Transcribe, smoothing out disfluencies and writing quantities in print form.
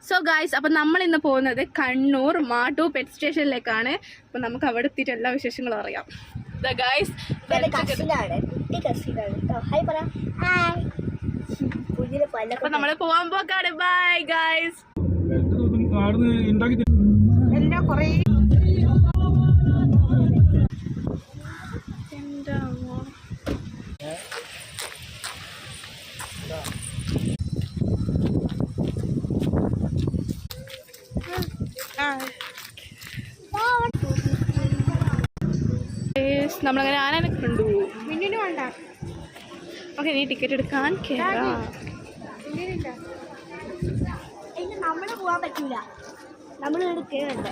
So guys, അപ്പം നമ്മൾ ഇന്ന് പോകുന്നത് കണ്ണൂർ മാട്ടു പെറ്റ് സ്റ്റേഷനിലേക്കാണ്. അപ്പം നമുക്ക് അവിടെ എത്തിയിട്ട് എല്ലാ വിശേഷങ്ങളും അറിയാം. അപ്പം നമ്മൾ പോകാൻ പോക്കാണ്. Bye guys. നമ്മളങ്ങനെ ആനനെ കണ്ടു. മിന്നിന് വേണ്ട. ഓക്കെ, നീ ടിക്കറ്റ് എടുക്കാൻ കേറാം. നമ്മള് പോവാൻ പറ്റൂല, നമ്മൾ കേറണ്ട.